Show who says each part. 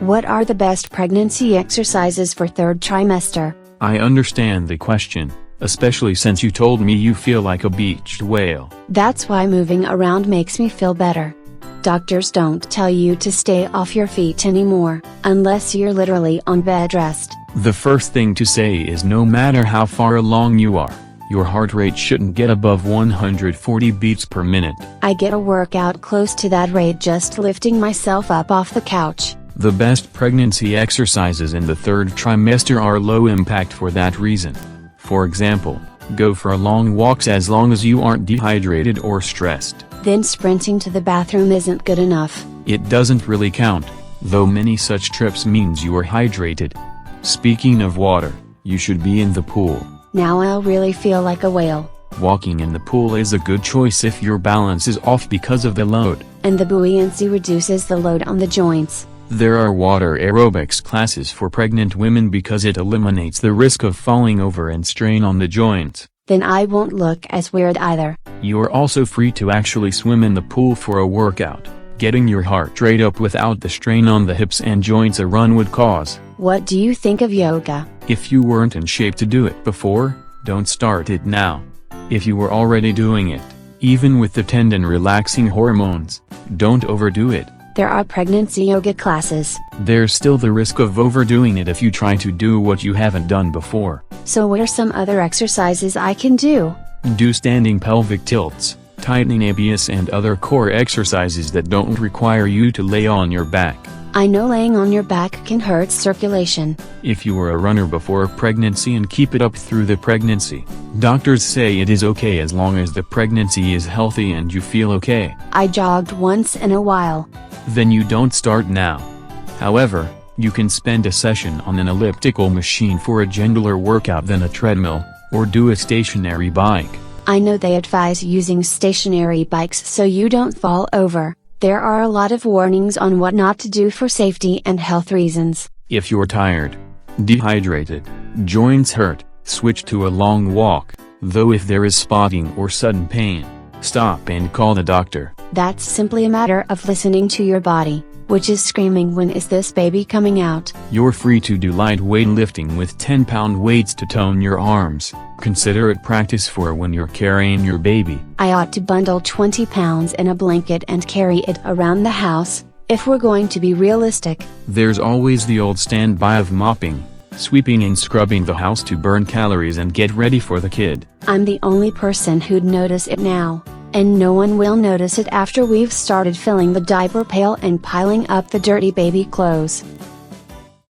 Speaker 1: What are the best pregnancy exercises for third trimester?
Speaker 2: I understand the question, especially since you told me you feel like a beached whale.
Speaker 1: That's why moving around makes me feel better. Doctors don't tell you to stay off your feet anymore, unless you're literally on bed rest.
Speaker 2: The first thing to say is no matter how far along you are, your heart rate shouldn't get above 140 beats per minute.
Speaker 1: I get a workout close to that rate just lifting myself up off the couch.
Speaker 2: The best pregnancy exercises in the third trimester are low impact for that reason. For example, go for long walks as long as you aren't dehydrated or stressed.
Speaker 1: Then sprinting to the bathroom isn't good enough.
Speaker 2: It doesn't really count, though many such trips means you are hydrated. Speaking of water, you should be in the pool.
Speaker 1: Now I'll really feel like a whale.
Speaker 2: Walking in the pool is a good choice if your balance is off because of the load.
Speaker 1: And the buoyancy reduces the load on the joints.
Speaker 2: There are water aerobics classes for pregnant women because it eliminates the risk of falling over and strain on the joints.
Speaker 1: Then I won't look as weird either.
Speaker 2: You are also free to actually swim in the pool for a workout, getting your heart rate up without the strain on the hips and joints a run would cause.
Speaker 1: What do you think of yoga?
Speaker 2: If you weren't in shape to do it before, don't start it now. If you were already doing it, even with the tendon relaxing hormones, don't overdo it.
Speaker 1: There are pregnancy yoga classes.
Speaker 2: There's still the risk of overdoing it if you try to do what you haven't done before.
Speaker 1: So what are some other exercises I can do?
Speaker 2: Do standing pelvic tilts, tightening ABS and other core exercises that don't require you to lay on your back.
Speaker 1: I know laying on your back can hurt circulation.
Speaker 2: If you were a runner before pregnancy and keep it up through the pregnancy, doctors say it is okay as long as the pregnancy is healthy and you feel okay.
Speaker 1: I jogged once in a while.
Speaker 2: Then you don't start now. However, you can spend a session on an elliptical machine for a gentler workout than a treadmill, or do a stationary bike.
Speaker 1: I know they advise using stationary bikes so you don't fall over. There are a lot of warnings on what not to do for safety and health reasons.
Speaker 2: If you're tired, dehydrated, joints hurt, switch to a long walk, though if there is spotting or sudden pain, stop and call the doctor.
Speaker 1: That's simply a matter of listening to your body, which is screaming, when is this baby coming out?
Speaker 2: You're free to do lightweight lifting with 10-pound weights to tone your arms. Consider it practice for when you're carrying your baby.
Speaker 1: I ought to bundle 20 pounds in a blanket and carry it around the house, if we're going to be realistic.
Speaker 2: There's always the old standby of mopping, sweeping and scrubbing the house to burn calories and get ready for the kid.
Speaker 1: I'm the only person who'd notice it now, and no one will notice it after we've started filling the diaper pail and piling up the dirty baby clothes.